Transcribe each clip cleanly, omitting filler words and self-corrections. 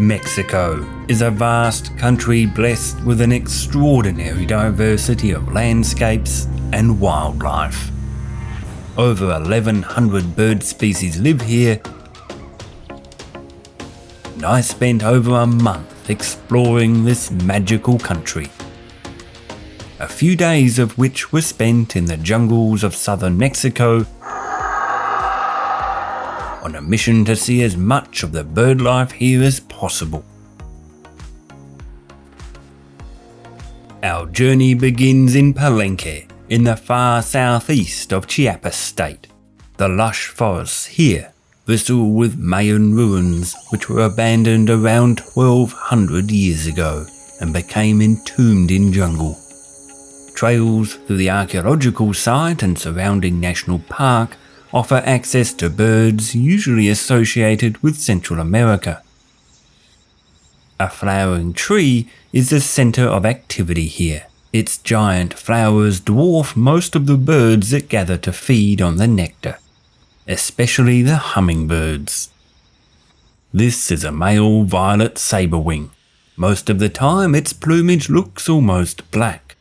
Mexico is a vast country blessed with an extraordinary diversity of landscapes and wildlife. Over 1,100 bird species live here, and I spent over a month exploring this magical country. A few days of which were spent in the jungles of southern Mexico on a mission to see as much of the bird life here as possible. Our journey begins in Palenque, in the far southeast of Chiapas state. The lush forests here bristle with Mayan ruins which were abandoned around 1,200 years ago and became entombed in jungle. Trails through the archaeological site and surrounding national park offer access to birds usually associated with Central America. A flowering tree is the centre of activity here. Its giant flowers dwarf most of the birds that gather to feed on the nectar, especially the hummingbirds. This is a male violet sabre-wing. Most of the time its plumage looks almost black,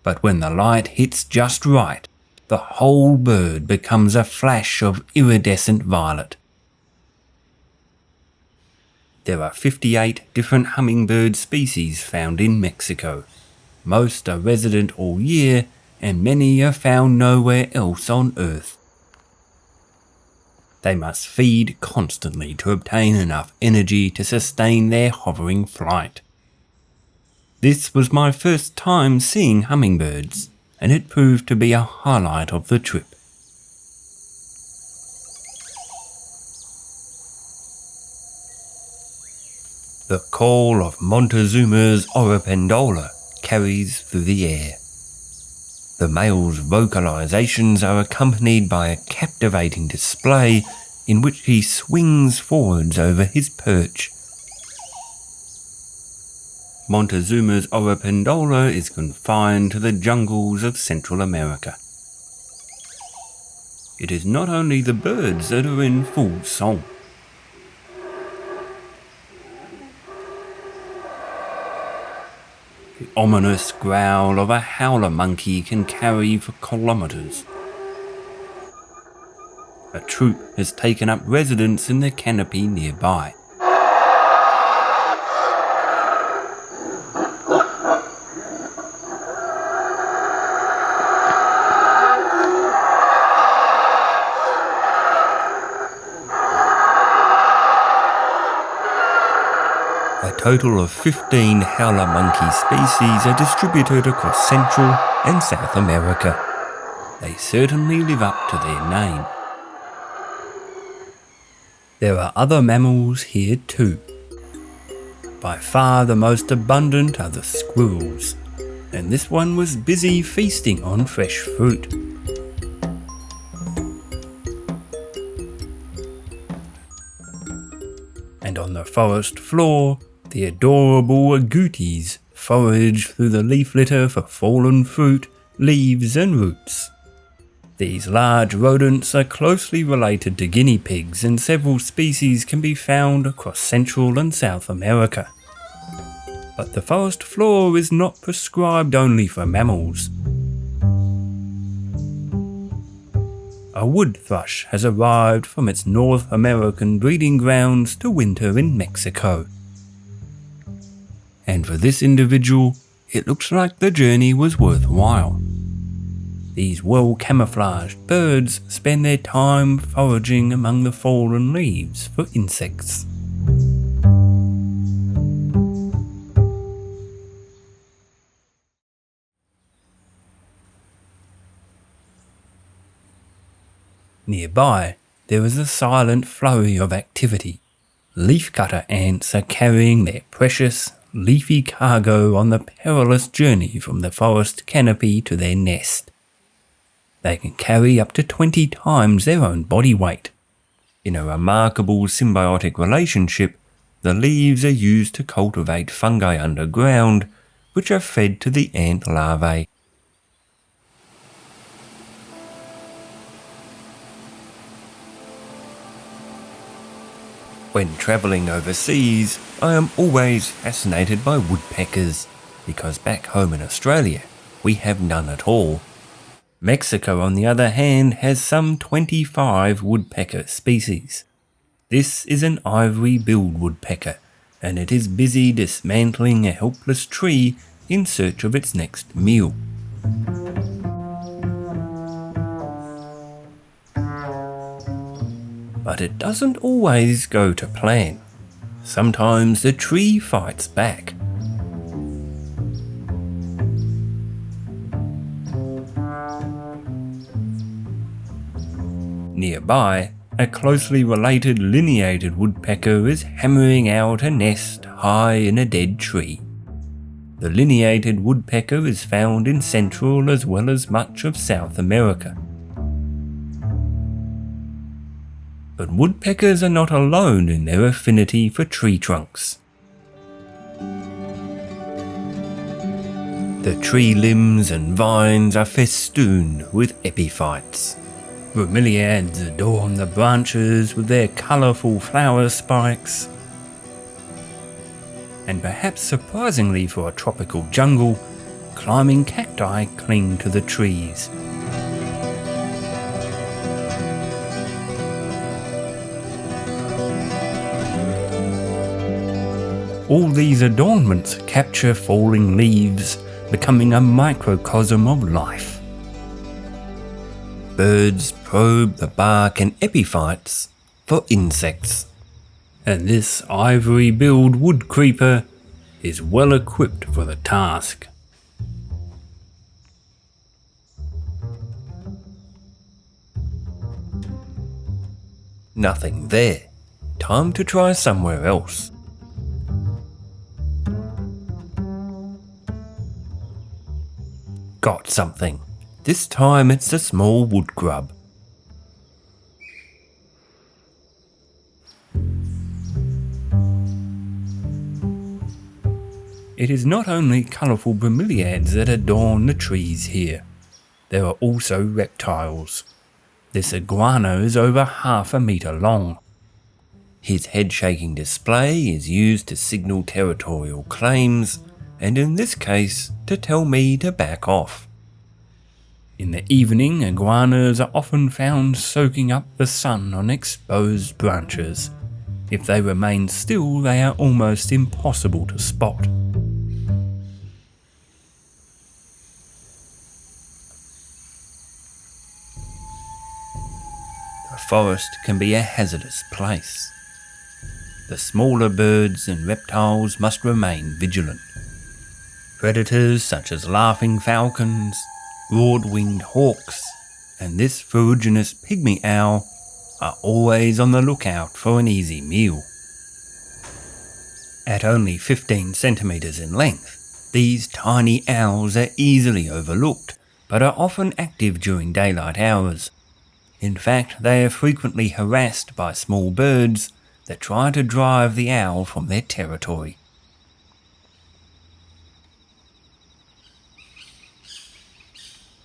but when the light hits just right, the whole bird becomes a flash of iridescent violet. There are 58 different hummingbird species found in Mexico. Most are resident all year, and many are found nowhere else on Earth. They must feed constantly to obtain enough energy to sustain their hovering flight. This was my first time seeing hummingbirds, and it proved to be a highlight of the trip. The call of Montezuma's Oropendola carries through the air. The male's vocalizations are accompanied by a captivating display in which he swings forwards over his perch. Montezuma's Oropendola is confined to the jungles of Central America. It is not only the birds that are in full song. The ominous growl of a howler monkey can carry for kilometers. A troop has taken up residence in the canopy nearby. A total of 15 howler monkey species are distributed across Central and South America. They certainly live up to their name. There are other mammals here too. By far the most abundant are the squirrels, and this one was busy feasting on fresh fruit. And on the forest floor, the adorable agoutis forage through the leaf litter for fallen fruit, leaves and roots. These large rodents are closely related to guinea pigs, and several species can be found across Central and South America. But the forest floor is not prescribed only for mammals. A wood thrush has arrived from its North American breeding grounds to winter in Mexico. And for this individual, it looks like the journey was worthwhile. These well-camouflaged birds spend their time foraging among the fallen leaves for insects. Nearby, there is a silent flurry of activity. Leafcutter ants are carrying their precious, leafy cargo on the perilous journey from the forest canopy to their nest. They can carry up to 20 times their own body weight. In a remarkable symbiotic relationship, the leaves are used to cultivate fungi underground, which are fed to the ant larvae. When travelling overseas, I am always fascinated by woodpeckers, because back home in Australia, we have none at all. Mexico, on the other hand, has some 25 woodpecker species. This is an ivory-billed woodpecker, and it is busy dismantling a helpless tree in search of its next meal. But it doesn't always go to plan. Sometimes the tree fights back. Nearby, a closely related lineated woodpecker is hammering out a nest high in a dead tree. The lineated woodpecker is found in Central as well as much of South America. But woodpeckers are not alone in their affinity for tree trunks. The tree limbs and vines are festooned with epiphytes. Bromeliads adorn the branches with their colourful flower spikes. And perhaps surprisingly for a tropical jungle, climbing cacti cling to the trees. All these adornments capture falling leaves, becoming a microcosm of life. Birds probe the bark and epiphytes for insects. And this ivory-billed wood creeper is well equipped for the task. Nothing there. Time to try somewhere else. Got something. This time it's a small wood grub. It is not only colourful bromeliads that adorn the trees here. There are also reptiles. This iguana is over half a metre long. His head-shaking display is used to signal territorial claims, and in this case, to tell me to back off. In the evening, iguanas are often found soaking up the sun on exposed branches. If they remain still, they are almost impossible to spot. The forest can be a hazardous place. The smaller birds and reptiles must remain vigilant. Predators such as laughing falcons, broad-winged hawks, and this ferruginous pygmy owl are always on the lookout for an easy meal. At only 15 centimetres in length, these tiny owls are easily overlooked, but are often active during daylight hours. In fact, they are frequently harassed by small birds that try to drive the owl from their territory.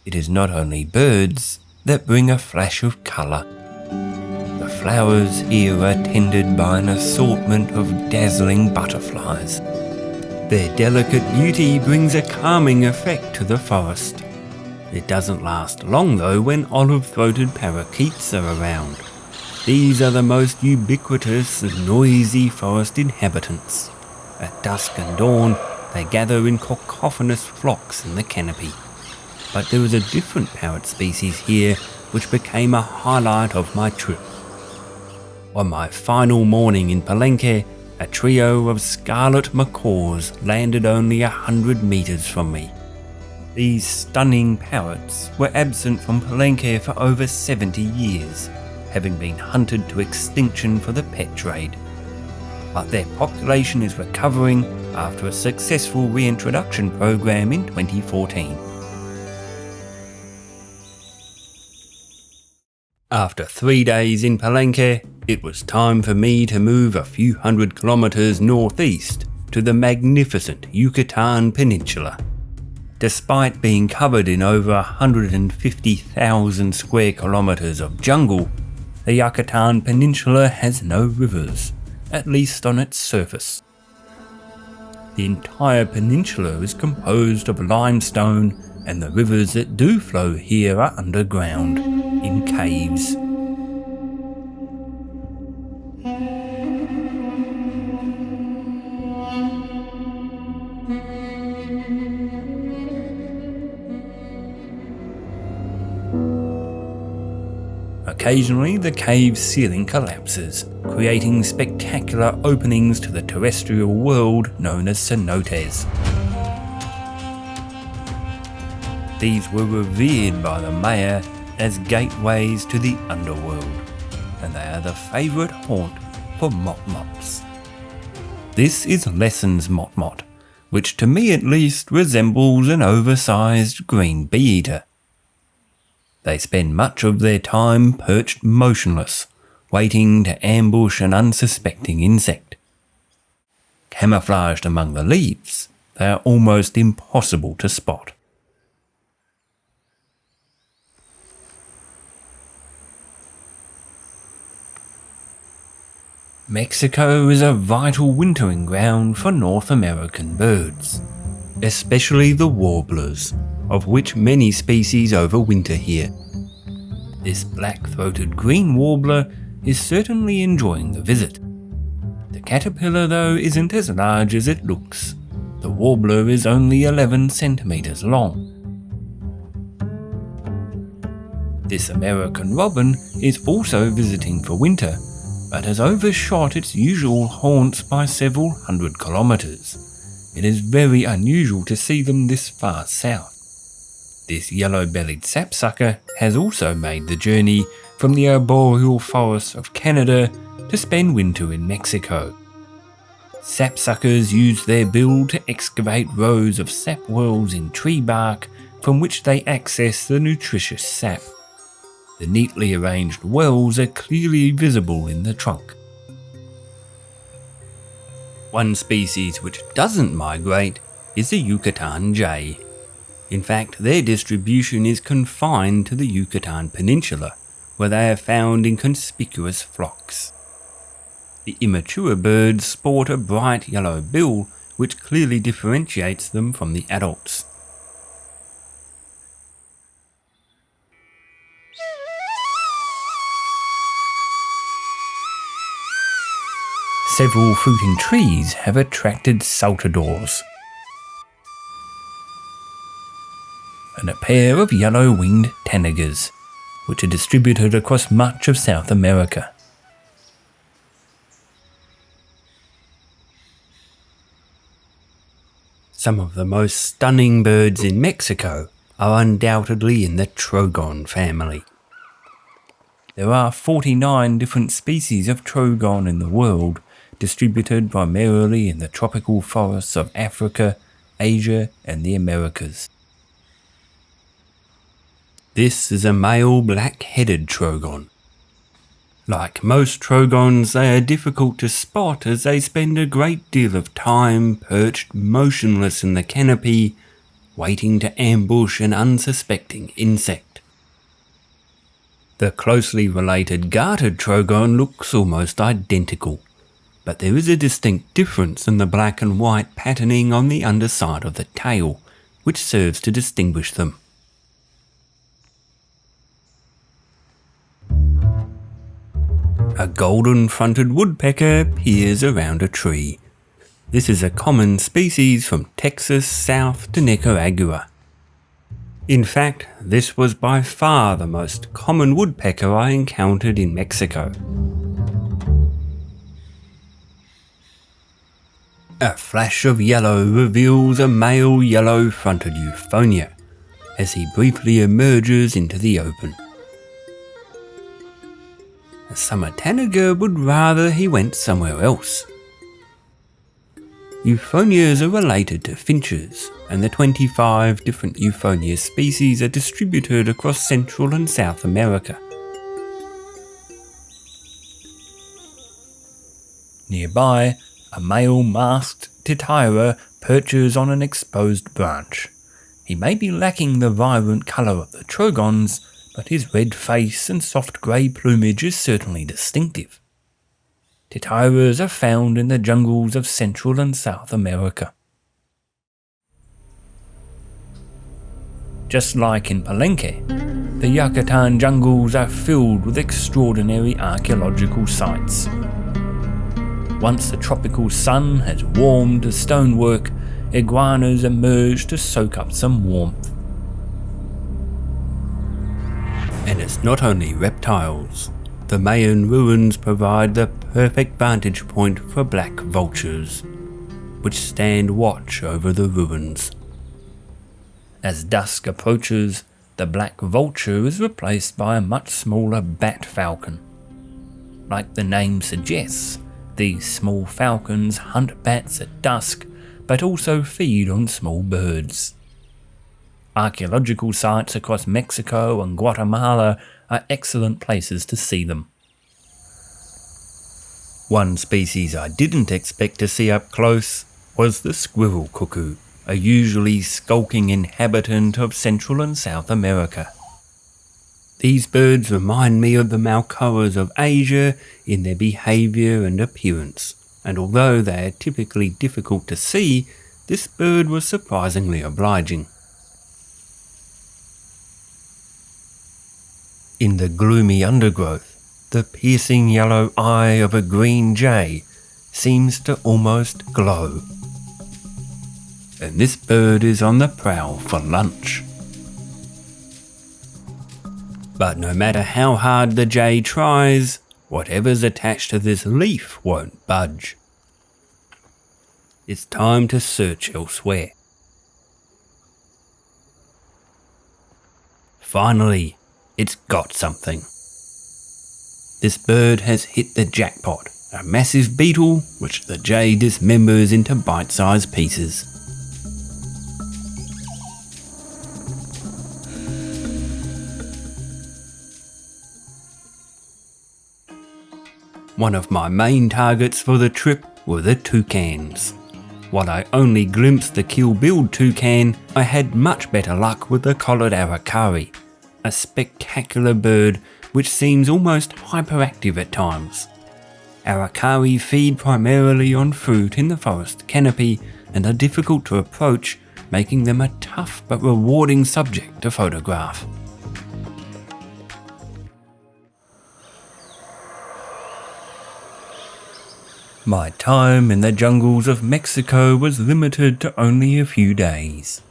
It is not only birds that bring a flash of colour. The flowers here are tended by an assortment of dazzling butterflies. Their delicate beauty brings a calming effect to the forest. It doesn't last long though when olive-throated parakeets are around. These are the most ubiquitous and noisy forest inhabitants. At dusk and dawn, they gather in cacophonous flocks in the canopy. But there is a different parrot species here which became a highlight of my trip. On my final morning in Palenque, a trio of scarlet macaws landed only 100 metres from me. These stunning parrots were absent from Palenque for over 70 years, having been hunted to extinction for the pet trade. But their population is recovering after a successful reintroduction program in 2014. After 3 days in Palenque, it was time for me to move a few hundred kilometres northeast to the magnificent Yucatan Peninsula. Despite being covered in over 150,000 square kilometres of jungle, the Yucatan Peninsula has no rivers, at least on its surface. The entire peninsula is composed of limestone, and the rivers that do flow here are underground, in caves. Occasionally, the cave's ceiling collapses, creating spectacular openings to the terrestrial world known as cenotes. These were revered by the Maya as gateways to the underworld, and they are the favourite haunt for motmots. This is Lesson's motmot, which to me at least resembles an oversized green bee-eater. They spend much of their time perched motionless, waiting to ambush an unsuspecting insect. Camouflaged among the leaves, they are almost impossible to spot. Mexico is a vital wintering ground for North American birds, especially the warblers, of which many species overwinter here. This black-throated green warbler is certainly enjoying the visit. The caterpillar, though, isn't as large as it looks. The warbler is only 11 centimeters long. This American robin is also visiting for winter, but has overshot its usual haunts by several hundred kilometers. It is very unusual to see them this far south. This yellow-bellied sapsucker has also made the journey from the arboreal forests of Canada to spend winter in Mexico. Sapsuckers use their bill to excavate rows of sap wells in tree bark from which they access the nutritious sap. The neatly arranged wells are clearly visible in the trunk. One species which doesn't migrate is the Yucatan jay. In fact, their distribution is confined to the Yucatan Peninsula, where they are found in conspicuous flocks. The immature birds sport a bright yellow bill, which clearly differentiates them from the adults. Several fruiting trees have attracted saltadors, and a pair of yellow-winged tanagers, which are distributed across much of South America. Some of the most stunning birds in Mexico are undoubtedly in the trogon family. There are 49 different species of trogon in the world, distributed primarily in the tropical forests of Africa, Asia, and the Americas. This is a male black-headed trogon. Like most trogons, they are difficult to spot as they spend a great deal of time perched motionless in the canopy, waiting to ambush an unsuspecting insect. The closely related gartered trogon looks almost identical, but there is a distinct difference in the black and white patterning on the underside of the tail, which serves to distinguish them. A golden-fronted woodpecker peers around a tree. This is a common species from Texas south to Nicaragua. In fact, this was by far the most common woodpecker I encountered in Mexico. A flash of yellow reveals a male yellow-fronted euphonia as he briefly emerges into the open. A summer tanager would rather he went somewhere else. Euphonias are related to finches, and the 25 different euphonia species are distributed across Central and South America. Nearby, a male masked titira perches on an exposed branch. He may be lacking the vibrant colour of the trogons, but his red face and soft grey plumage is certainly distinctive. Titiras are found in the jungles of Central and South America. Just like in Palenque, the Yucatan jungles are filled with extraordinary archaeological sites. Once the tropical sun has warmed the stonework, iguanas emerge to soak up some warmth. And it's not only reptiles. The Mayan ruins provide the perfect vantage point for black vultures, which stand watch over the ruins. As dusk approaches, the black vulture is replaced by a much smaller bat falcon. Like the name suggests, these small falcons hunt bats at dusk, but also feed on small birds. Archaeological sites across Mexico and Guatemala are excellent places to see them. One species I didn't expect to see up close was the squirrel cuckoo, a usually skulking inhabitant of Central and South America. These birds remind me of the malkoas of Asia in their behaviour and appearance, and although they are typically difficult to see, this bird was surprisingly obliging. In the gloomy undergrowth, the piercing yellow eye of a green jay seems to almost glow. And this bird is on the prowl for lunch. But no matter how hard the jay tries, whatever's attached to this leaf won't budge. It's time to search elsewhere. Finally, it's got something. This bird has hit the jackpot, a massive beetle which the jay dismembers into bite-sized pieces. One of my main targets for the trip were the toucans. While I only glimpsed the keel-billed toucan, I had much better luck with the collared aracari, a spectacular bird which seems almost hyperactive at times. Aracari feed primarily on fruit in the forest canopy and are difficult to approach, making them a tough but rewarding subject to photograph. My time in the jungles of Mexico was limited to only a few days.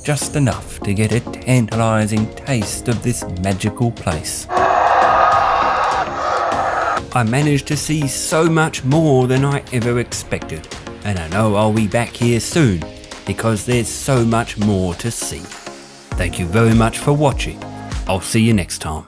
Just enough to get a tantalizing taste of this magical place. I managed to see so much more than I ever expected, and I know I'll be back here soon because there's so much more to see. Thank you very much for watching. I'll see you next time.